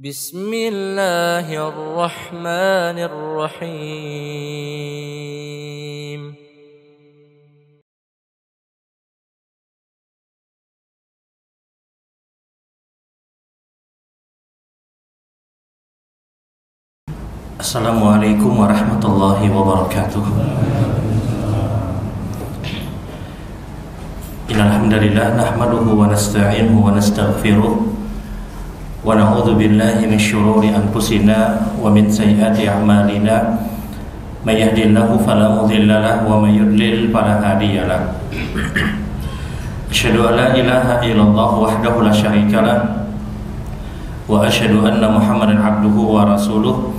Bismillahirrahmanirrahim. Assalamualaikum warahmatullahi wabarakatuh. Innal hamdalillah nahmaduhu wa nasta'inuhu wa nastaghfiruh wa na'udzu billahi min syururi anfusina wa min sayyiati a'malina. May yahdihillahu fala mudilla lahu wa may yudlil fala hadiya lahu. Asyhadu an la ilaha illallah wahdahu la syarika lahu wa asyhadu anna Muhammadan abduhu wa rasuluh.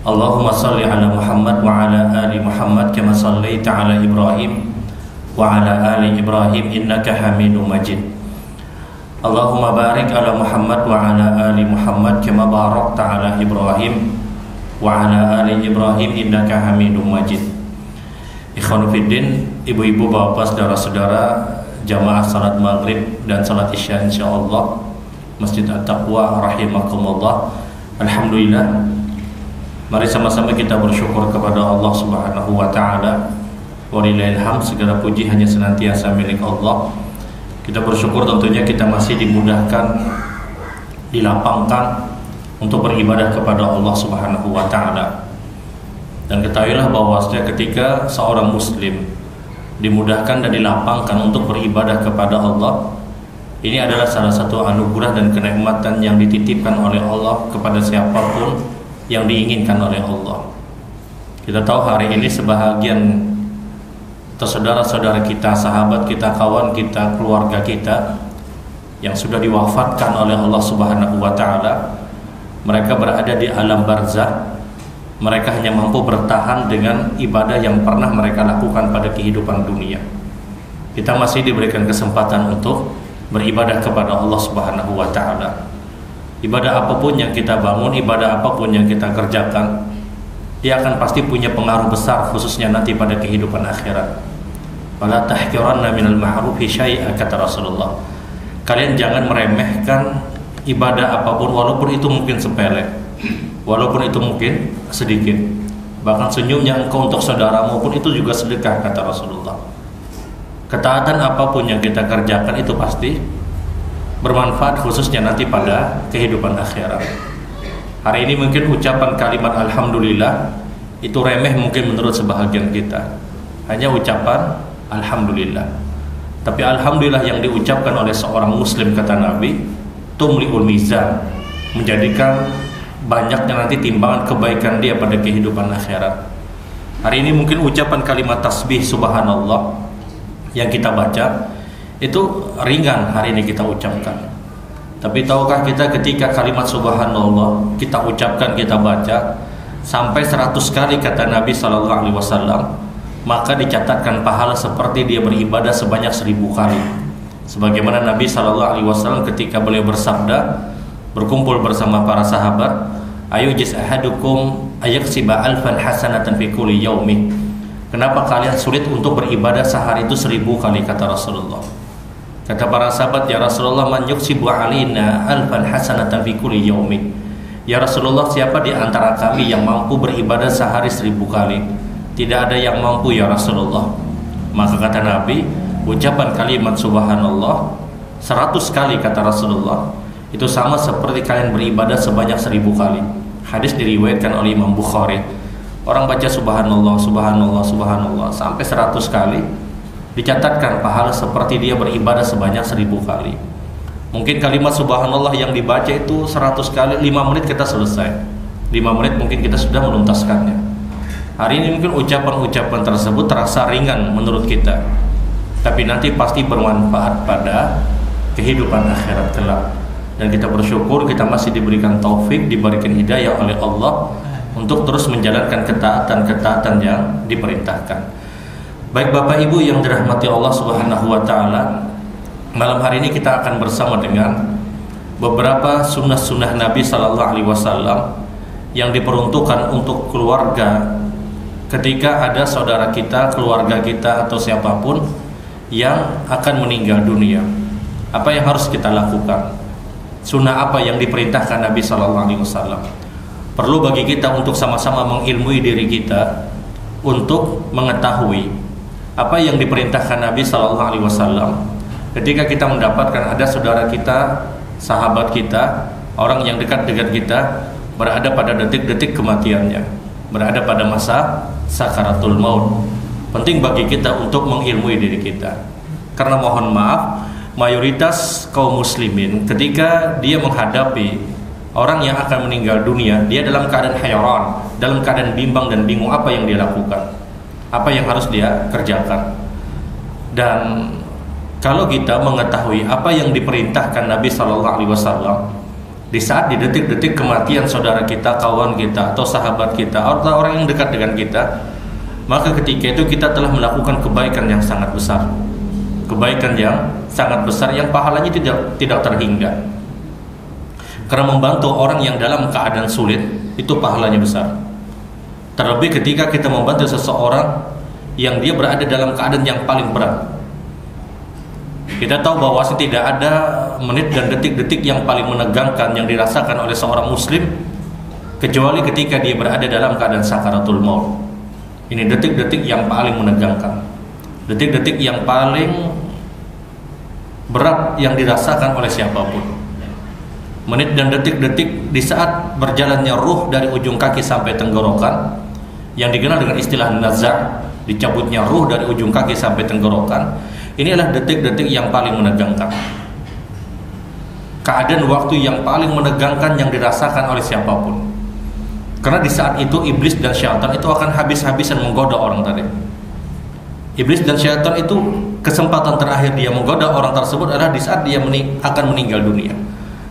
Allahumma salli ala Muhammad wa ala ali Muhammad kama sallaita ala Ibrahim wa ala ali Ibrahim innaka Hamidum Majid. Allahumma barik ala Muhammad wa ala ali Muhammad kama barakta ala Ibrahim wa ala ali Ibrahim innaka Hamidum Majid. Ikhwanu fiddin, ibu-ibu, bapak, saudara-saudara, jamaah salat maghrib dan salat isya insyaallah Masjid At-Taqwa rahimakumullah. Alhamdulillah, mari sama-sama kita bersyukur kepada Allah Subhanahu wa taala. Walillahil hamd, segala puji hanya senantiasa milik Allah. Kita bersyukur tentunya kita masih dimudahkan, dilapangkan untuk beribadah kepada Allah Subhanahu wa taala. Dan ketahuilah bahwasanya ketika seorang muslim dimudahkan dan dilapangkan untuk beribadah kepada Allah, ini adalah salah satu anugerah dan kenikmatan yang dititipkan oleh Allah kepada siapapun yang diinginkan oleh Allah. Kita tahu hari ini sebahagian atau saudara-saudara kita, sahabat kita, kawan kita, keluarga kita yang sudah diwafatkan oleh Allah Subhanahu wa taala, mereka berada di alam barzakh. Mereka hanya mampu bertahan dengan ibadah yang pernah mereka lakukan pada kehidupan dunia. Kita masih diberikan kesempatan untuk beribadah kepada Allah Subhanahu wa taala. Ibadah apapun yang kita bangun, ibadah apapun yang kita kerjakan, dia akan pasti punya pengaruh besar, khususnya nanti pada kehidupan akhirat. Wala tahqiranna minal ma'rufi syai'a, kata Rasulullah. Kalian jangan meremehkan ibadah apapun, walaupun itu mungkin sepele, walaupun itu mungkin sedikit. Bahkan senyumnya engkau untuk saudaramu pun itu juga sedekah, kata Rasulullah. Ketaatan apapun yang kita kerjakan itu pasti bermanfaat, khususnya nanti pada kehidupan akhirat. Hari ini mungkin ucapan kalimat alhamdulillah itu remeh mungkin menurut sebahagian kita, hanya ucapan alhamdulillah. Tapi alhamdulillah yang diucapkan oleh seorang muslim, kata Nabi, tumliul mizan, menjadikan banyaknya nanti timbangan kebaikan dia pada kehidupan akhirat. Hari ini mungkin ucapan kalimat tasbih subhanallah yang kita baca itu ringan hari ini kita ucapkan. Tapi tahukah kita ketika kalimat subhanallah kita ucapkan, kita baca sampai 100 kali, kata Nabi SAW, maka dicatatkan pahala seperti dia beribadah sebanyak 1000 kali. Sebagaimana Nabi SAW ketika beliau bersabda, berkumpul bersama para sahabat, ayu jis ahadukum ayaksiba alfan hasanatan fi kulli yaumi. Kenapa kalian sulit untuk beribadah sehari itu 1000 kali, kata Rasulullah. Kata para sahabat, ya Rasulullah, man yuksibu alina alfan hasanatan fi kulli yaumi. Ya Rasulullah, siapa di antara kami yang mampu beribadah sehari 1000 kali? Tidak ada yang mampu, ya Rasulullah. Maka kata Nabi, ucapan kalimat subhanallah 100 kali, kata Rasulullah, itu sama seperti kalian beribadah sebanyak 1000 kali. Hadis diriwayatkan oleh Imam Bukhari. Orang baca subhanallah, subhanallah, subhanallah sampai 100 kali, dicatatkan pahala seperti dia beribadah sebanyak 1000 kali. Mungkin kalimat subhanallah yang dibaca itu 100 kali, 5 menit kita selesai. 5 menit mungkin kita sudah menuntaskannya. Hari ini mungkin ucapan-ucapan tersebut terasa ringan menurut kita, tapi nanti pasti bermanfaat pada kehidupan akhirat kelak. Dan kita bersyukur kita masih diberikan taufik, diberikan hidayah oleh Allah untuk terus menjalankan ketaatan-ketaatan yang diperintahkan. Baik Bapak Ibu yang dirahmati Allah Subhanahu wa taala, malam hari ini kita akan bersama dengan beberapa sunnah-sunnah Nabi sallallahu alaihi wasallam yang diperuntukkan untuk keluarga ketika ada saudara kita, keluarga kita atau siapapun yang akan meninggal dunia. Apa yang harus kita lakukan? sunnah apa yang diperintahkan Nabi Sallallahu Alaihi Wasallam. Perlu bagi kita untuk sama-sama mengilmui diri kita untuk mengetahui apa yang diperintahkan Nabi Sallallahu Alaihi Wasallam. Ketika kita mendapatkan ada saudara kita, sahabat kita, orang yang dekat dengan kita berada pada detik-detik kematiannya, berada pada masa sakaratul maut, penting bagi kita untuk mengilmui diri kita. Karena mohon maaf, mayoritas kaum muslimin ketika dia menghadapi orang yang akan meninggal dunia, dia dalam keadaan hayran, dalam keadaan bimbang dan bingung apa yang dia lakukan, apa yang harus dia kerjakan. Dan kalau kita mengetahui apa yang diperintahkan Nabi Sallallahu Alaihi Wasallam di saat di detik-detik kematian saudara kita, kawan kita, atau sahabat kita, atau orang yang dekat dengan kita, maka ketika itu kita telah melakukan kebaikan yang sangat besar, kebaikan yang sangat besar yang pahalanya tidak terhingga. Karena membantu orang yang dalam keadaan sulit itu pahalanya besar. Terlebih ketika kita membantu seseorang yang dia berada dalam keadaan yang paling berat. Kita tahu bahwa tidak ada menit dan detik-detik yang paling menegangkan yang dirasakan oleh seorang muslim kecuali ketika dia berada dalam keadaan sakaratul maut. Ini detik-detik yang paling menegangkan, detik-detik yang paling berat yang dirasakan oleh siapapun. Menit dan detik-detik di saat berjalannya ruh dari ujung kaki sampai tenggorokan, yang dikenal dengan istilah nazar, dicabutnya ruh dari ujung kaki sampai tenggorokan. Ini adalah detik-detik yang paling menegangkan, keadaan waktu yang paling menegangkan yang dirasakan oleh siapapun. Karena di saat itu iblis dan syaitan itu akan habis-habisan menggoda orang tadi. Iblis dan syaitan itu kesempatan terakhir dia menggoda orang tersebut adalah di saat dia akan meninggal dunia.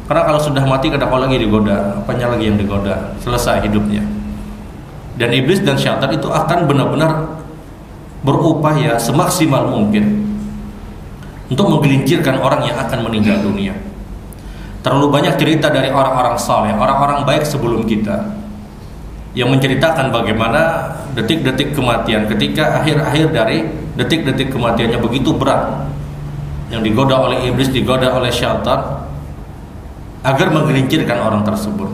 Karena kalau sudah mati kada kau lagi digoda, apanya lagi yang digoda, selesai hidupnya. Dan iblis dan syaitan itu akan benar-benar berupaya semaksimal mungkin untuk menggelincirkan orang yang akan meninggal dunia. Terlalu banyak cerita dari orang-orang saleh, orang-orang baik sebelum kita, yang menceritakan bagaimana detik-detik kematian, ketika akhir-akhir dari detik-detik kematiannya begitu berat, yang digoda oleh iblis, digoda oleh syaitan agar menggelincirkan orang tersebut.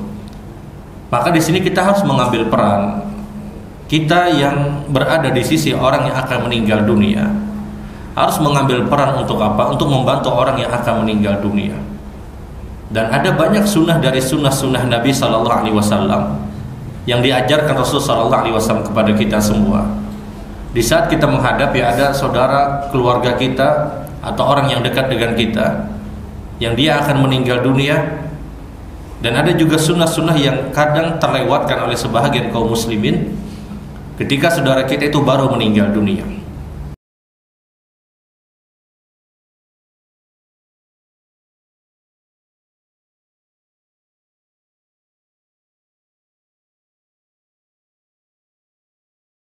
Maka di sini kita harus mengambil peran. Kita yang berada di sisi orang yang akan meninggal dunia harus mengambil peran untuk apa? Untuk membantu orang yang akan meninggal dunia. Dan ada banyak sunnah dari sunnah-sunnah Nabi Sallallahu Alaihi Wasallam yang diajarkan Rasul Sallallahu Alaihi Wasallam kepada kita semua. Di saat kita menghadapi ada saudara keluarga kita atau orang yang dekat dengan kita yang dia akan meninggal dunia, dan ada juga sunnah-sunnah yang kadang terlewatkan oleh sebahagian kaum muslimin ketika saudara kita itu baru meninggal dunia.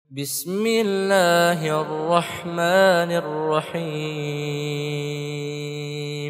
Bismillahirrahmanirrahim.